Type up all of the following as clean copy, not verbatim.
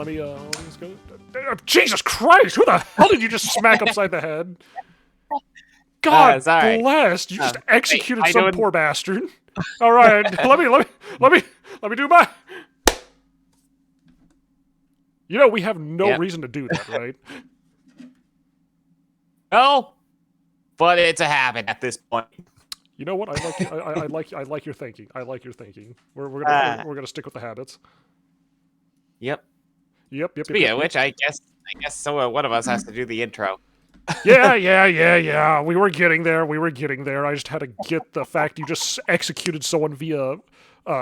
let me let's go. Jesus Christ! Who the hell did you just smack upside the head? God bless! You just executed some poor bastard. All right, let me do my. You know we have no reason to do that, right? No, but it's a habit at this point. You know what? I like your thinking. I like your thinking. We're gonna stick with the habits. Yep. Yep. Speaking of which, I guess so. One of us has to do the intro. Yeah. We were getting there. I just had to get the fact you just executed someone via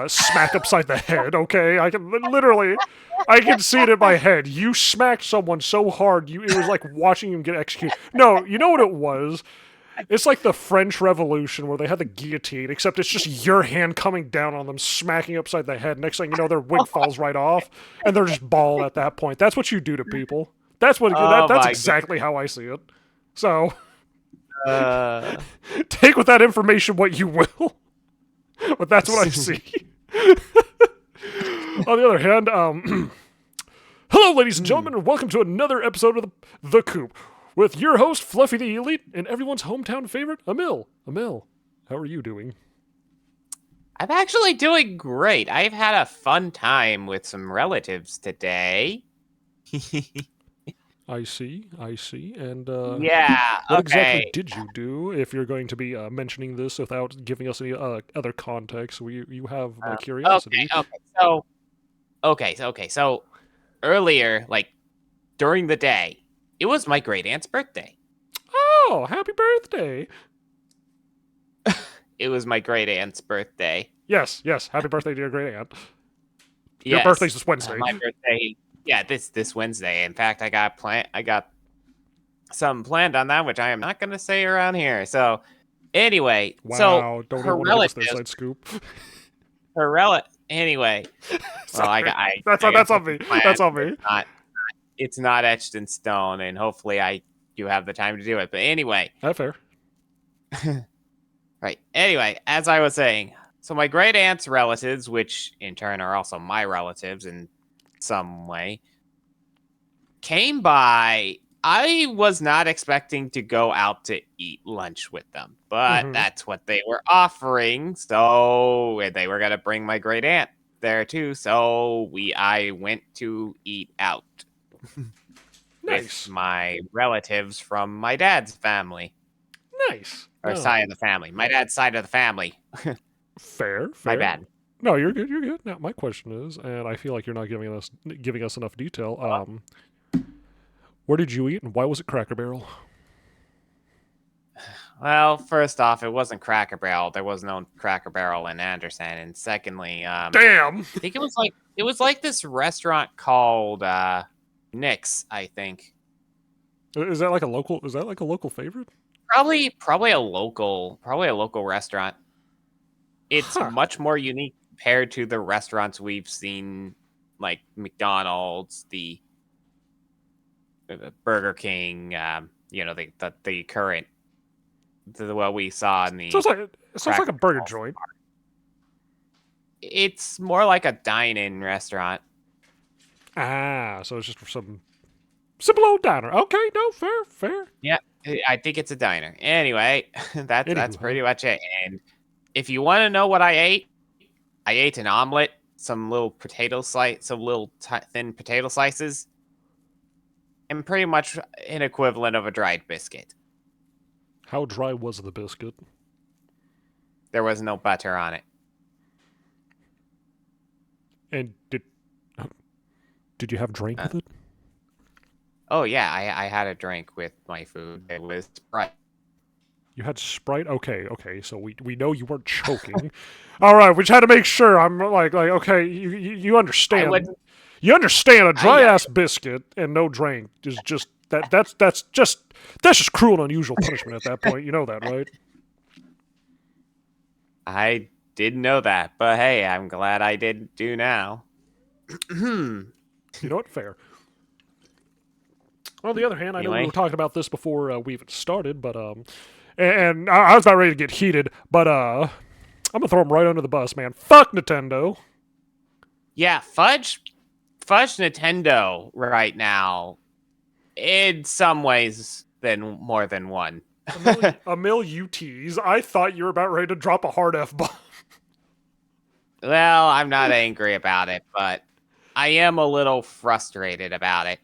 smack upside the head. Okay, I can see it in my head. You smacked someone so hard, it was like watching him get executed. No, you know what it was? It's like the French Revolution where they had the guillotine, except it's just your hand coming down on them, smacking upside the head. Next thing you know, their wig falls right off, and they're just bald at that point. That's what you do to people. That's exactly how I see it. So, take with that information what you will, but that's what I see. On the other hand, hello, ladies and gentlemen, and welcome to another episode of the Coop. With your host, Fluffy the Elite, and everyone's hometown favorite, Emil. Emil, how are you doing? I'm actually doing great. I've had a fun time with some relatives today. I see. And what exactly did you do? If you're going to be mentioning this without giving us any other context, you have my curiosity. Okay. So earlier, like during the day, it was my great aunt's birthday. Oh, happy birthday! It was my great aunt's birthday. Yes. Happy birthday to your great aunt. Your birthday's this Wednesday. My birthday. Yeah, this Wednesday. In fact, I got something planned on that, which I am not going to say around here. So, anyway, wow, don't her relatives. Inside scoop. Anyway. Well, that's on me. That's on me. It's not etched in stone, and hopefully you have the time to do it. But anyway. That's fair. Right. Anyway, as I was saying, so my great aunt's relatives, which in turn are also my relatives in some way, came by. I was not expecting to go out to eat lunch with them, but that's what they were offering. So they were going to bring my great aunt there too. So I went to eat out. Nice. With my relatives from my dad's family. Nice. Or side of the family. My dad's side of the family. Fair. My bad. No, you're good. Now, my question is, and I feel like you're not giving us enough detail. Where did you eat, and why was it Cracker Barrel? Well, first off, it wasn't Cracker Barrel. There was no Cracker Barrel in Anderson. And secondly, damn, I think it was like this restaurant called Nick's, I think. Is that like a local favorite? Probably a local restaurant. It's much more unique compared to the restaurants we've seen, like McDonald's, the Burger King, the current, what we saw in the. So it's like a burger joint. It's more like a dine-in restaurant. So it's just some simple old diner. Okay, no, fair. Yeah, I think it's a diner. Anyway, that's pretty much it. And if you want to know what I ate an omelet, some little thin potato slices, and pretty much an equivalent of a dried biscuit. How dry was the biscuit? There was no butter on it. And did you have drink with it? Oh yeah, I had a drink with my food. It was Sprite. You had Sprite? Okay. So we know you weren't choking. All right, we just had to make sure. I'm like okay, you understand. You understand a dry ass biscuit and no drink is just that's just cruel and unusual punishment at that point. You know that, right? I didn't know that, but hey, I'm glad I didn't do now. You know what? Fair. On the other hand, I know we were talking about this before we even started, but and I was about ready to get heated, but I'm gonna throw them right under the bus, man. Fuck Nintendo. Yeah, fudge fudge Nintendo right now, in some ways, than more than one. Emil, you tease. I thought you were about ready to drop a hard F-bomb. Well, I'm not angry about it, but I am a little frustrated about it.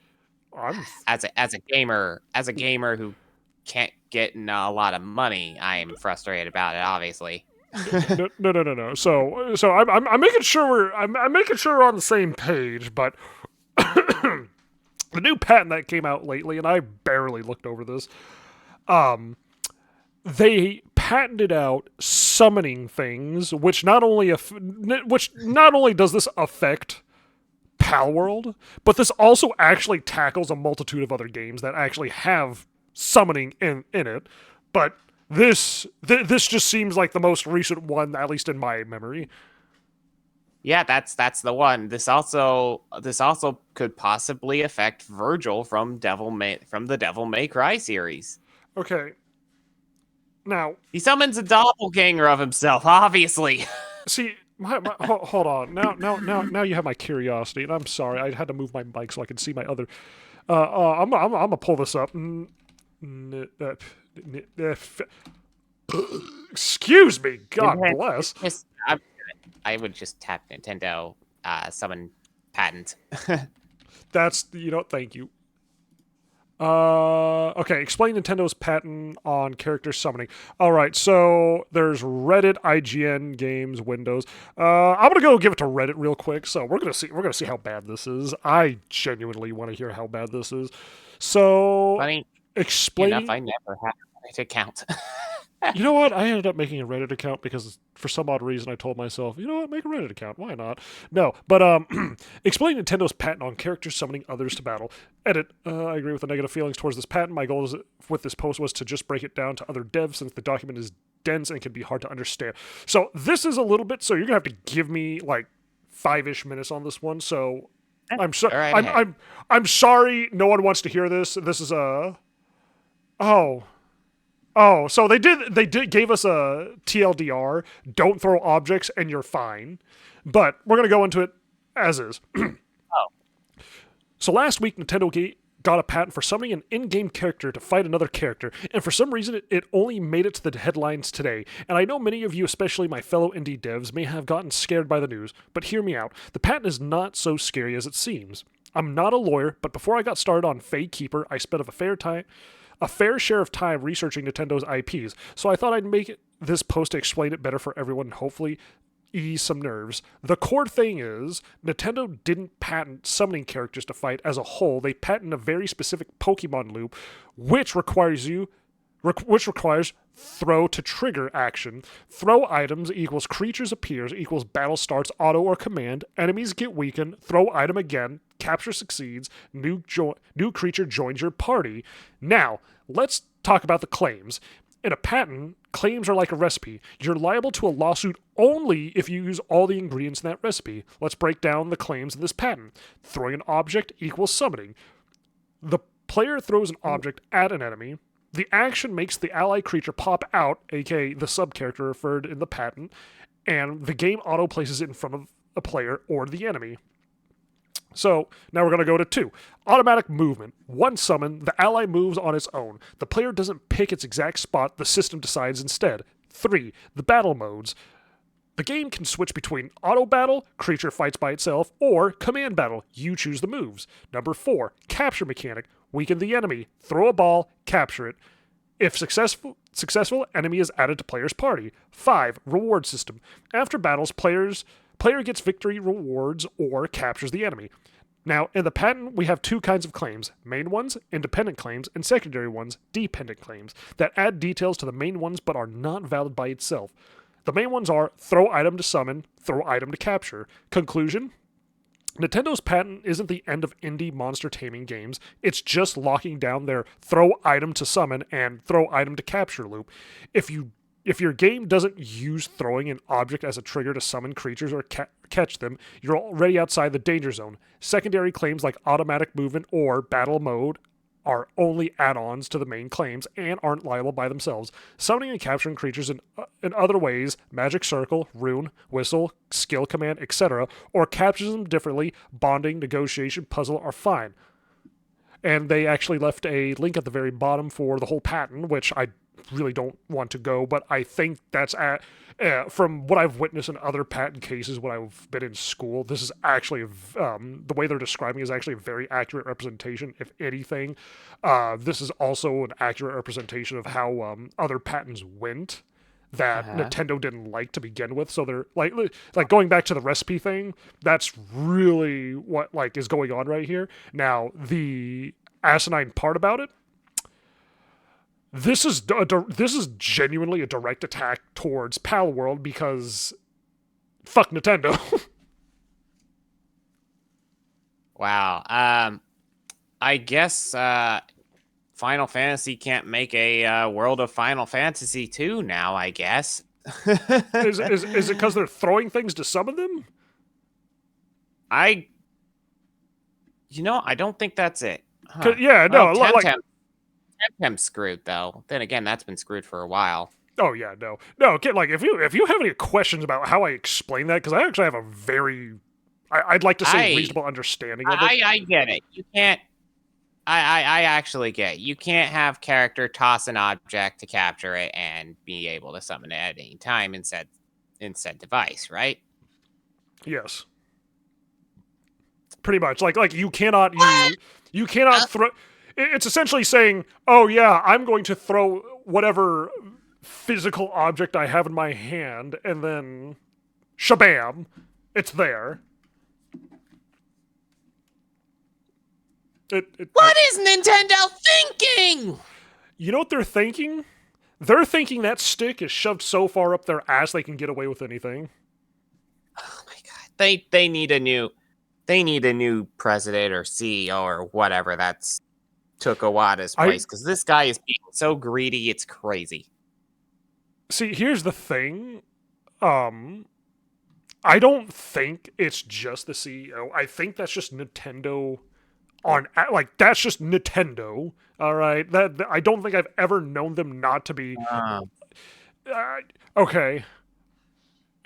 As a gamer who can't get a lot of money, I am frustrated about it. Obviously. No. So I'm making sure I'm making sure we're on the same page. But the new patent that came out lately, and I barely looked over this. They patented out summoning things, which not only does this affect Palworld, but this also actually tackles a multitude of other games that actually have summoning in it. But this just seems like the most recent one, at least in my memory. Yeah, that's the one. This also could possibly affect Virgil from the Devil May Cry series. Okay. Now he summons a doppelganger of himself, obviously. See, hold on. Now you have my curiosity, and I'm sorry. I had to move my mic so I could see my other. I'm gonna pull this up. Excuse me. God bless. I would just tap Nintendo summon patent. That's Thank you. Okay, explain Nintendo's patent on character summoning. All right, so there's Reddit, IGN, games, Windows. I'm gonna go give it to Reddit real quick. So we're gonna see how bad this is. I genuinely want to hear how bad this is. So funny explaining. Enough, I never had a Reddit account. You know what? I ended up making a Reddit account because for some odd reason I told myself, you know what, make a Reddit account. Why not? No, but explain Nintendo's patent on characters summoning others to battle. Edit. I agree with the negative feelings towards this patent. My goal with this post was to just break it down to other devs since the document is dense and can be hard to understand. So this is a little bit. So you're gonna have to give me like 5-ish minutes on this one. So I'm sorry. Right, I'm sorry. No one wants to hear this. This is a. Oh, so they gave us a TLDR, don't throw objects and you're fine. But we're going to go into it as is. So last week, Nintendo got a patent for summoning an in-game character to fight another character, and for some reason it only made it to the headlines today. And I know many of you, especially my fellow indie devs, may have gotten scared by the news, but hear me out. The patent is not so scary as it seems. I'm not a lawyer, but before I got started on Fade Keeper, I spent a fair share of time researching Nintendo's IPs, so I thought I'd make this post to explain it better for everyone and hopefully ease some nerves. The core thing is, Nintendo didn't patent summoning characters to fight as a whole. They patented a very specific Pokemon loop, which requires throw to trigger action. Throw items equals creatures appears equals battle starts auto or command. Enemies get weakened. Throw item again. Capture succeeds. New creature joins your party. Now, let's talk about the claims. In a patent, claims are like a recipe. You're liable to a lawsuit only if you use all the ingredients in that recipe. Let's break down the claims in this patent. Throwing an object equals summoning. The player throws an object at an enemy. The action makes the ally creature pop out, aka the sub-character referred in the patent, and the game auto-places it in front of a player or the enemy. So, now we're going to go to 2. Automatic movement. One summon, the ally moves on its own. The player doesn't pick its exact spot, the system decides instead. 3. The battle modes. The game can switch between auto battle, creature fights by itself, or command battle, you choose the moves. Number 4. Capture mechanic. Weaken the enemy. Throw a ball, capture it. If successful, enemy is added to player's party. 5. Reward system. After battles, player gets victory rewards or captures the enemy. Now, in the patent, we have 2 kinds of claims. Main ones, independent claims, and secondary ones, dependent claims, that add details to the main ones but are not valid by itself. The main ones are throw item to summon, throw item to capture. Conclusion? Nintendo's patent isn't the end of indie monster taming games, it's just locking down their throw item to summon and throw item to capture loop. If your game doesn't use throwing an object as a trigger to summon creatures or catch them, you're already outside the danger zone. Secondary claims like automatic movement or battle mode are only add-ons to the main claims and aren't liable by themselves. Summoning and capturing creatures in other ways, magic circle, rune, whistle, skill command, etc., or captures them differently, bonding, negotiation, puzzle are fine. And they actually left a link at the very bottom for the whole paten, which I really don't want to go, but I think that's from what I've witnessed in other patent cases when I've been in school, this is actually the way they're describing is actually a very accurate representation. If anything, this is also an accurate representation of how other patents went that Nintendo didn't like to begin with. So they're like going back to the recipe thing. That's really what like is going on right here. Now the asinine part about it. This is genuinely a direct attack towards Pal World because fuck Nintendo. Wow. I guess Final Fantasy can't make a World of Final Fantasy 2 now, I guess. Is it because they're throwing things to summon them? I don't think that's it. Huh. Yeah, no, well, Temtem's screwed though. Then again, that's been screwed for a while. Oh yeah, no. Okay, like if you have any questions about how I explain that, because I actually have a very, I'd like to say reasonable understanding of it. I get it. You can't. I actually get it. You can't have character toss an object to capture it and be able to summon it at any time in said device, right? Yes. Pretty much. Like you cannot you cannot throw. It's essentially saying, oh yeah, I'm going to throw whatever physical object I have in my hand, and then shabam, it's there. What is Nintendo thinking? You know what they're thinking? They're thinking that stick is shoved so far up their ass they can get away with anything. Oh my god. They need a new president or CEO or whatever that's took Iwata's place, because this guy is being so greedy, it's crazy. See, here's the thing. I don't think it's just the CEO. I think that's just Nintendo that's just Nintendo. All right, that I don't think I've ever known them not to be. Okay,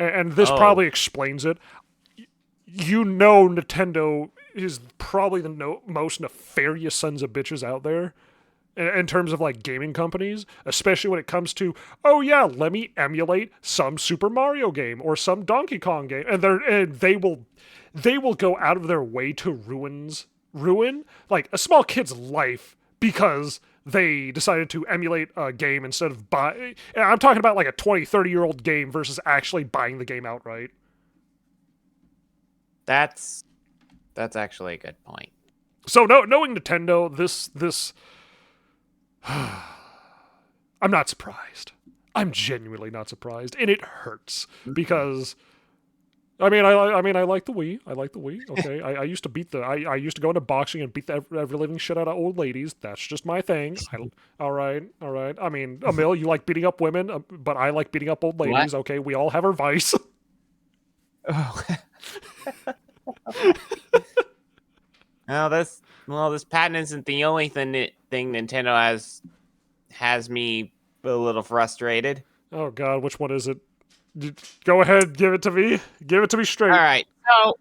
and this probably explains it. Nintendo is probably the most nefarious sons of bitches out there in terms of like gaming companies, especially when it comes to, oh yeah, let me emulate some Super Mario game or some Donkey Kong game, and they will go out of their way to ruin like a small kid's life because they decided to emulate a game instead of buy. I'm talking about like a 20, 30-year-old game versus actually buying the game outright. That's actually a good point. So knowing Nintendo, this I'm not surprised. I'm genuinely not surprised, and it hurts because I like the Wii. I like the Wii. Okay, I used to I used to go into boxing and beat the every living shit out of old ladies. That's just my thing. All right. I mean, Emil, you like beating up women, but I like beating up old ladies. What? Okay, we all have our vice. Oh. This patent isn't the only thing Nintendo has me a little frustrated. Oh God, which one is it? Go ahead, give it to me. Give it to me straight. All right. So,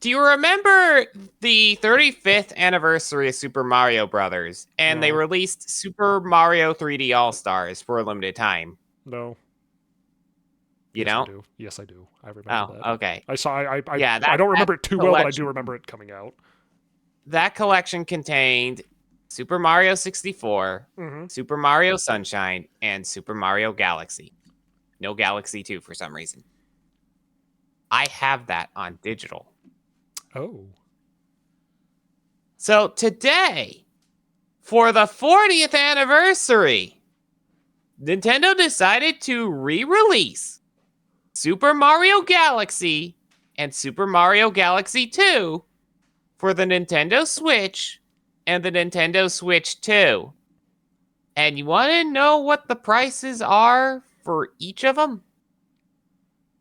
do you remember the 35th anniversary of Super Mario Brothers? And they released Super Mario 3D All Stars for a limited time. No. You yes, know? I do. Yes, I do. I remember that. Oh, okay. I don't remember it too well, but I do remember it coming out. That collection contained Super Mario 64, Super Mario Sunshine, and Super Mario Galaxy. No Galaxy 2 for some reason. I have that on digital. Oh. So today, for the 40th anniversary, Nintendo decided to re-release Super Mario Galaxy and Super Mario Galaxy 2 for the Nintendo Switch and the Nintendo Switch 2. And you want to know what the prices are for each of them?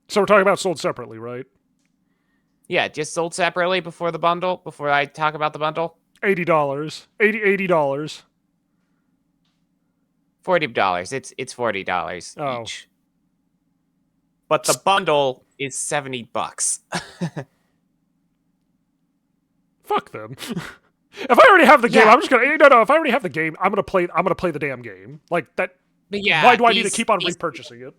So we're talking about sold separately, right? Yeah, just sold separately before the bundle, before I talk about the bundle. $80. $80. $40. It's $40 Oh. each. But the bundle is $70. Fuck them. If I already have the game, Yeah. I'm just gonna no. If I already have the game, I'm gonna play the damn game. Like that. But yeah, Why do I need to keep on repurchasing it?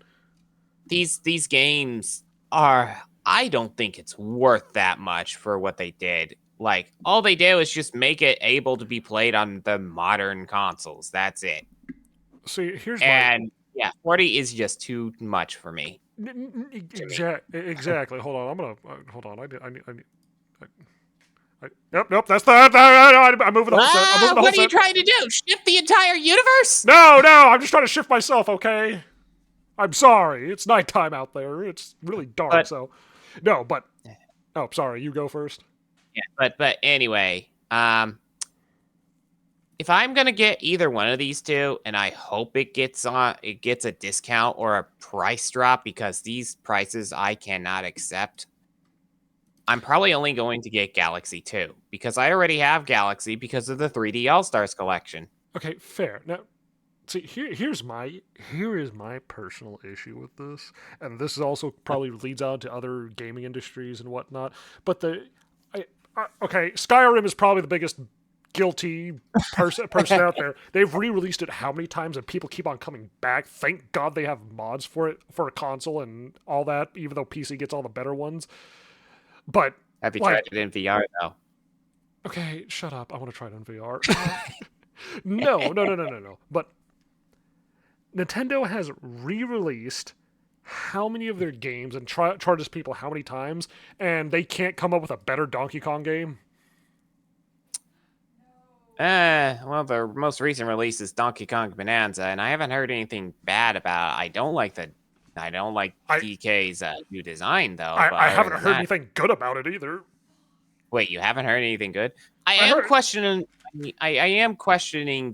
These games are. I don't think it's worth that much for what they did. Like all they did was just make it able to be played on the modern consoles. That's it. See, here's and yeah, 40 is just too much for me. Exactly. Hold on. I'm gonna hold on. Nope. That's the. I'm moving the whole set. I'm moving the whole What are you set. trying to do? Shift the entire universe? No. I'm just trying to shift myself. Okay. I'm sorry. It's nighttime out there. It's really dark. So, no. But oh, sorry. You go first. Yeah. But anyway, if I'm gonna get either one of these two, and I hope it gets a discount or a price drop because these prices I cannot accept. I'm probably only going to get Galaxy 2 because I already have Galaxy because of the 3D All Stars collection. Okay, fair. Now, see, here is my personal issue with this, and this is also probably leads out to other gaming industries and whatnot. But okay, Skyrim is probably the biggest guilty person out there. They've re-released it how many times, and people keep on coming back. Thank God they have mods for it for a console and all that, even though PC gets all the better ones. But have you tried it in VR though? Okay, shut up. I want to try it in VR. No. But Nintendo has re-released how many of their games and charges people how many times, and they can't come up with a better Donkey Kong game. Well, the most recent release is Donkey Kong Bonanza, and I haven't heard anything bad about it. I don't like DK's new design, though. I haven't heard anything good about it either. Wait, you haven't heard anything good? I am questioning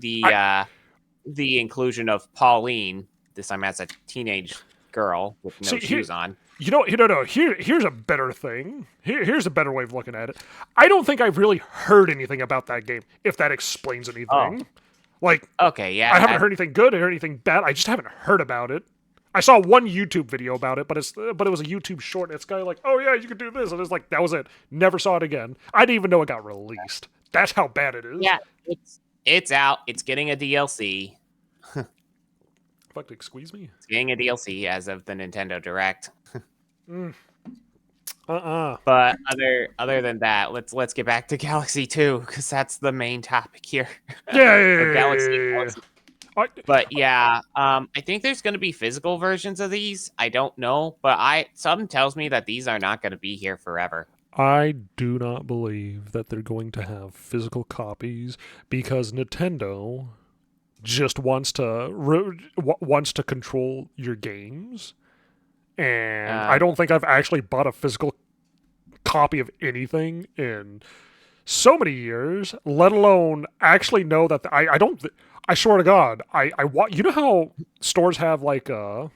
the inclusion of Pauline, this time as a teenage girl with no shoes on. No. Here's a better thing. Here's a better way of looking at it. I don't think I've really heard anything about that game, if that explains anything. Oh. Like, okay, yeah. I haven't heard anything good or anything bad. I just haven't heard about it. I saw one YouTube video about it, but it was a YouTube short. And it's kind of like, oh yeah, you could do this, and it's like that was it. Never saw it again. I didn't even know it got released. That's how bad it is. Yeah, it's out. It's getting a DLC. Fucking squeeze me. It's getting a DLC as of the Nintendo Direct. But other than that, let's get back to Galaxy 2 because that's the main topic here. Yeah. Galaxy. But yeah, I think there's going to be physical versions of these. I don't know, but something tells me that these are not going to be here forever. I do not believe that they're going to have physical copies because Nintendo just wants to control your games, and I don't think I've actually bought a physical copy of anything in so many years, let alone actually know that I don't. I swear to God, you know how stores have like oh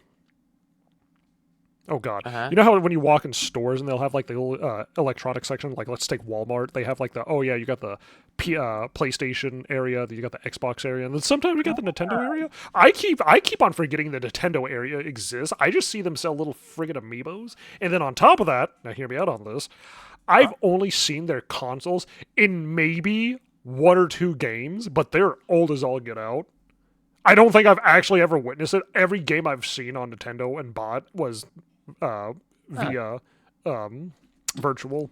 God, you know how when you walk in stores and they'll have like the little electronic section, like let's take Walmart, they have like you got the PlayStation area, you got the Xbox area, and then sometimes you got the Nintendo area. I keep on forgetting the Nintendo area exists. I just see them sell little friggin' amiibos, and then on top of that, now hear me out on this, I've only seen their consoles in maybe 1 or 2 games, but they're old as all get out. I don't think I've actually ever witnessed it. Every game I've seen on Nintendo and bought was via virtual.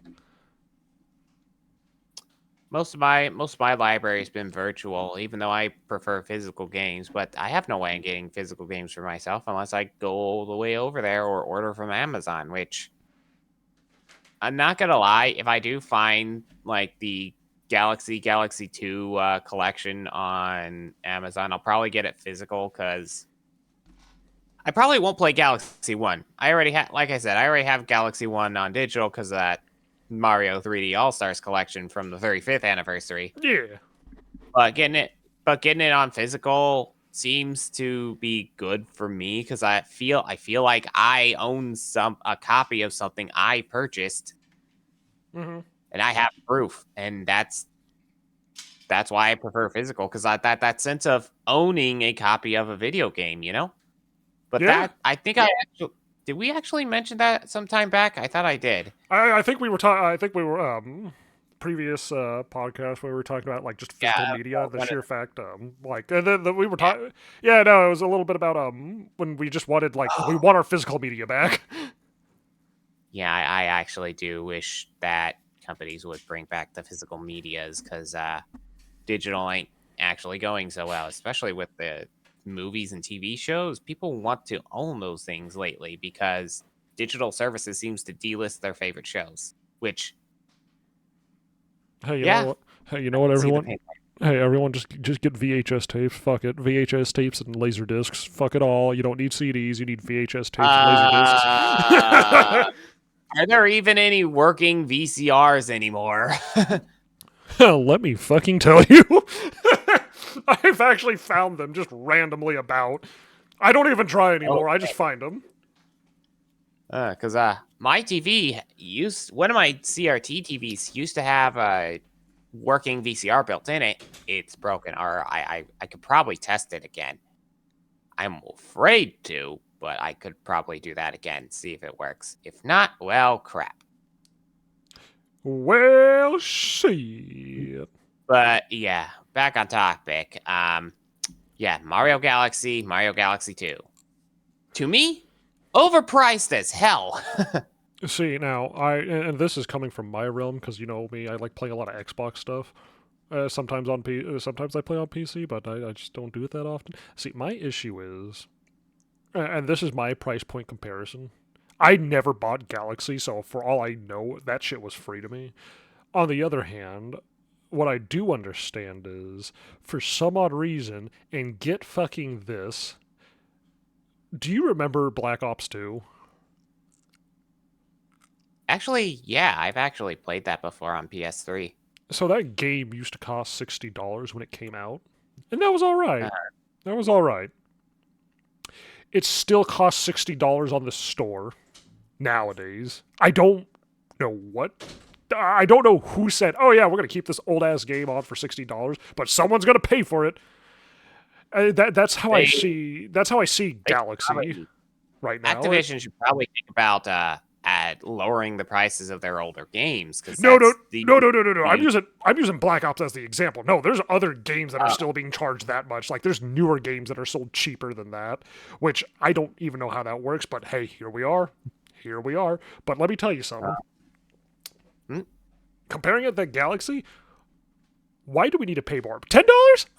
Most of my library has been virtual, even though I prefer physical games. But I have no way of getting physical games for myself unless I go all the way over there or order from Amazon. Which I'm not gonna lie, if I do find like the Galaxy 2 collection on Amazon, I'll probably get it physical because I probably won't play Galaxy 1. I already have Galaxy 1 on digital because of that Mario 3D All-Stars collection from the 35th anniversary. Yeah. But getting it on physical seems to be good for me because I feel like I own a copy of something I purchased. Mm-hmm. And I have proof, and that's that's why I prefer physical, because that sense of owning a copy of a video game, you know. But Yeah, that I think I actually did. We actually mention that some time back. I thought I did. I think we were talking. I think we were previous podcast where we were talking about like just Yeah, physical media, the one of sheer fact like and then we were talking. Yeah, no, it was a little bit about when we just wanted like we want our physical media back. yeah, I actually do wish that companies would bring back the physical medias, because digital ain't actually going so well, especially with the movies and TV shows. People want to own those things lately because digital services seems to delist their favorite shows. Which, Hey, you know yeah, what? Hey, you I know what, can see the everyone? pain. Hey, everyone, just get VHS tapes. Fuck it, VHS tapes and laser discs. Fuck it all. You don't need CDs. You need VHS tapes and laser discs. Uh, are there even any working VCRs anymore? Let me fucking tell you. I've actually found them just randomly about. I don't even try anymore. I just find them. Because my TV used one of my CRT TVs used to have a working VCR built in it. It's broken, or I could probably test it again. I'm afraid to, but I could probably do that again, see if it works. If not, well, crap. Well, shit. But yeah, back on topic. Yeah, Mario Galaxy, Mario Galaxy 2. To me, overpriced as hell. See, now, and this is coming from my realm because you know me, I like playing a lot of Xbox stuff. Sometimes I play on PC, but I just don't do it that often. See, my issue is, and this is my price point comparison. I never bought Galaxy, so for all I know, that shit was free to me. On the other hand, what I do understand is, for some odd reason, and get fucking this, do you remember Black Ops 2? Actually, yeah, I've actually played that before on PS3. So that game used to cost $60 when it came out, and that was all Uh, right. That was all right. It still costs $60 on the store nowadays. I don't know what. I don't know who said, "Oh yeah, we're gonna keep this old ass game on for $60," but someone's gonna pay for it. That's how I they, see. That's how I see they should Galaxy probably, right now. Activision should probably think about at lowering the prices of their older games, because No, no, that's the no, no, no, no, no. I'm use. using Black Ops as the example. No, there's other games that are Uh, still being charged that much. Like there's newer games that are sold cheaper than that, which I don't even know how that works. But hey, here we are. Here we are. But let me tell you something. hmm? Comparing it to Galaxy, why do we need to pay more? $10?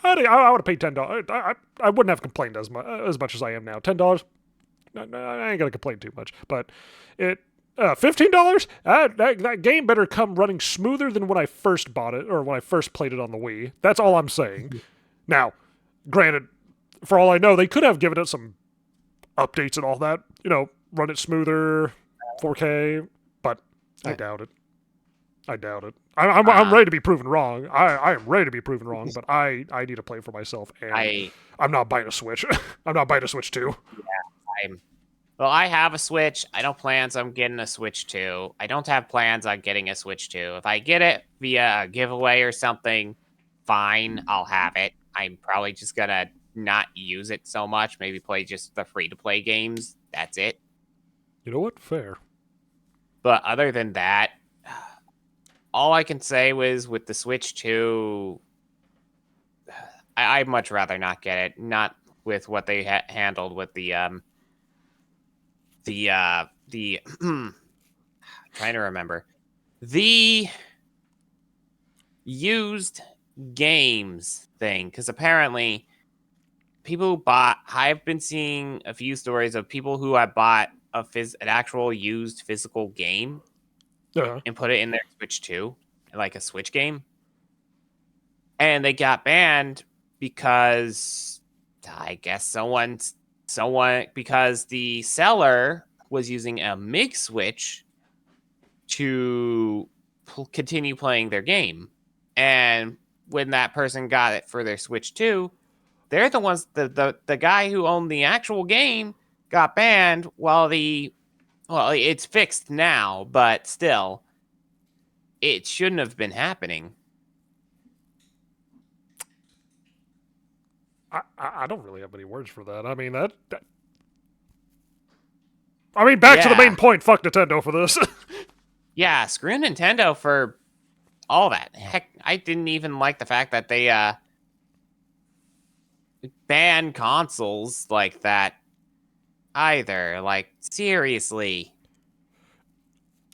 I would have paid $10. I wouldn't have complained as much as I am now. $10. I ain't gonna complain too much. But it $15. That game better come running smoother than when I first bought it or when I first played it on the Wii. That's all I'm saying. Now, granted, for all I know, they could have given it some updates and all that. You know, run it smoother, 4K. But I doubt it. I doubt it. I'm ready to be proven wrong. I am ready to be proven wrong, but I need to play for myself, and I I'm not buying a Switch. I'm not buying a Switch 2. I'm Well, I have a Switch. I don't plans on getting a Switch 2. I don't have plans on getting a Switch 2. If I get it via a giveaway or something, fine, I'll have it. I'm probably just gonna not use it so much. Maybe play just the free to play games. That's it. You know what? Fair. But other than that, all I can say was with the Switch 2, I'd much rather not get it. Not with what they handled with the trying to remember the used games thing, because apparently people who bought, I've been seeing a few stories of people who have bought an actual used physical game Uh, and put it in their Switch 2, like a Switch game, and they got banned because I guess someone because the seller was using a MIG switch to continue playing their game. And when that person got it for their Switch 2, they're the ones, the guy who owned the actual game got banned, while it's fixed now, but still, it shouldn't have been happening. I don't really have many words for that. I mean back to the main Yeah. point. Fuck Nintendo for this. Yeah, screw Nintendo for all that. Heck, I didn't even like the fact that they banned consoles like that either. Like, seriously.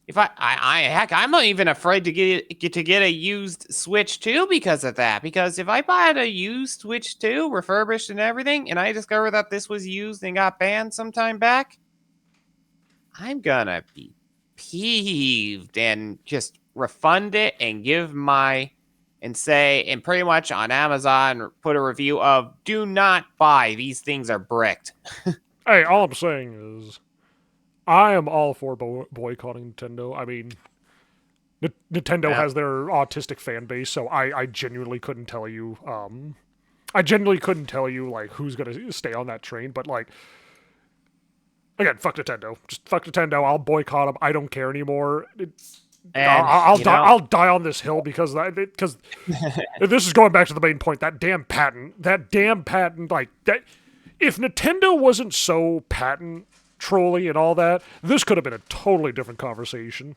If heck, I'm not even afraid to get a used Switch 2 because of that. Because if I buy a used Switch 2, refurbished and everything, and I discover that this was used and got banned sometime back, I'm gonna be peeved and just refund it and and pretty much on Amazon put a review of do not buy, these things are bricked. Hey, all I'm saying is, I am all for boycotting Nintendo. I mean, Nintendo Yeah. has their autistic fan base, so I genuinely couldn't tell you. I genuinely couldn't tell you like who's gonna stay on that train. But like, again, fuck Nintendo. Just fuck Nintendo. I'll boycott them. I don't care anymore. And I'll die on this hill because this is going back to the main point. That damn patent, like that. If Nintendo wasn't so patent trolly and all that, this could have been a totally different conversation.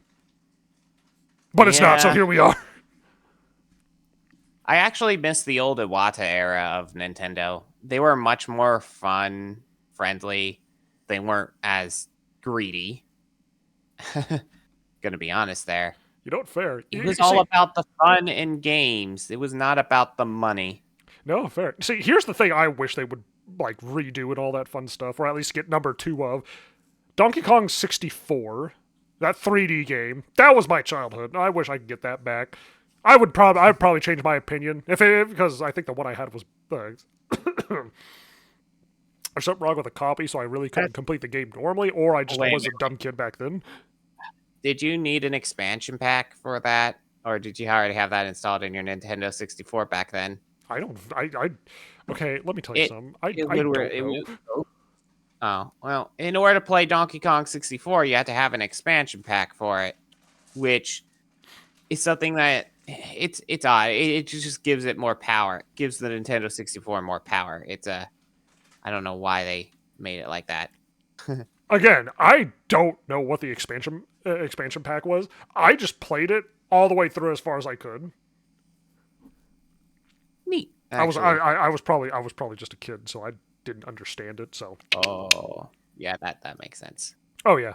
But it's not, so Yeah. here we are. I actually miss the old Iwata era of Nintendo. They were much more fun, friendly. They weren't as greedy. Gonna be honest there. You know what? Fair. It was all about the fun and games. It was not about the money. No, fair. See, here's the thing I wish they would like redo and all that fun stuff, or at least get number 2 of. Donkey Kong 64, that 3D game, that was my childhood. I wish I could get that back. I'd probably change my opinion because I think the one I had was there's something wrong with the copy, so I really couldn't complete the game normally, or I just was a dumb kid back then. Did you need an expansion pack for that, or did you already have that installed in your Nintendo 64 back then? Okay, let me tell you something. I don't know. Oh, well, in order to play Donkey Kong 64, you had to have an expansion pack for it, which is something that it's odd. It just gives it more power. It gives the Nintendo 64 more power. I don't know why they made it like that. Again, I don't know what the expansion pack was. I just played it all the way through as far as I could. Neat. I was probably just a kid, so I didn't understand it. So. Oh, yeah, that makes sense. Oh yeah.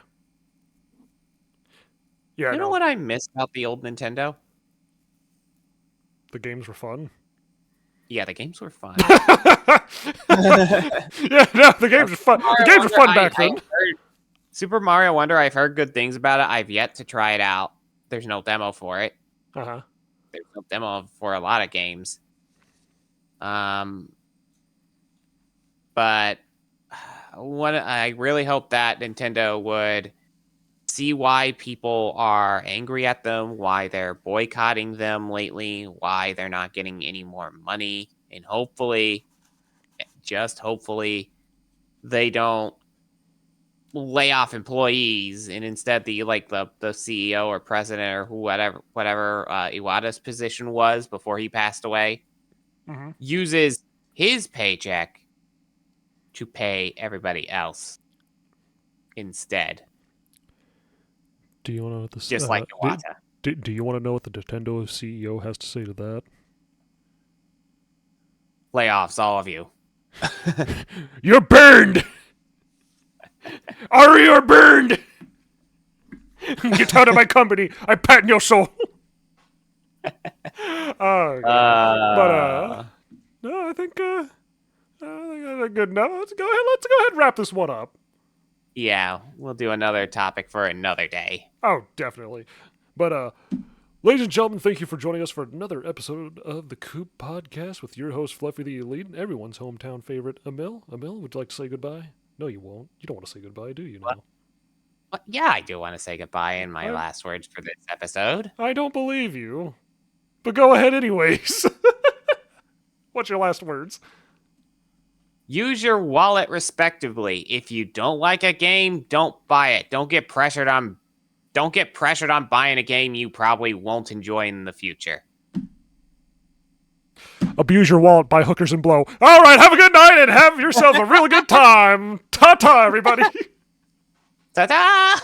Yeah. You know what I miss about the old Nintendo? The games were fun. Yeah, the games were fun. Yeah, no, the games were fun. The games were fun back then. Super Mario Wonder, I've heard good things about it. I've yet to try it out. There's no demo for it. Uh-huh. There's no demo for a lot of games. But what I really hope that Nintendo would see why people are angry at them, why they're boycotting them lately, why they're not getting any more money, and hopefully, just hopefully, they don't lay off employees and instead the CEO or president or whatever Iwata's position was before he passed away uses his paycheck to pay everybody else instead. Do you want to know what the just like Iwata? Do you want to know what the Nintendo CEO has to say to that? Layoffs, all of you. You're burned. Ari, you're burned. Get out of my company. I patent your soul. Oh, but no, I think that's good enough. Let's go ahead and wrap this one up. Yeah, we'll do another topic for another day. Oh, definitely. But ladies and gentlemen, thank you for joining us for another episode of the Coop Podcast with your host Fluffy the Elite and everyone's hometown favorite Emil. Emil, would you like to say goodbye? No, you won't. You don't want to say goodbye, do you? Now? Well, yeah, I do want to say goodbye in my last words for this episode. I don't believe you. But go ahead anyways. What's your last words? Use your wallet respectively. If you don't like a game, don't buy it. Don't get pressured on buying a game you probably won't enjoy in the future. abuse your wallet, buy hookers, and blow. All right, have a good night and have yourselves a really good time. Ta-ta, everybody. Ta-da!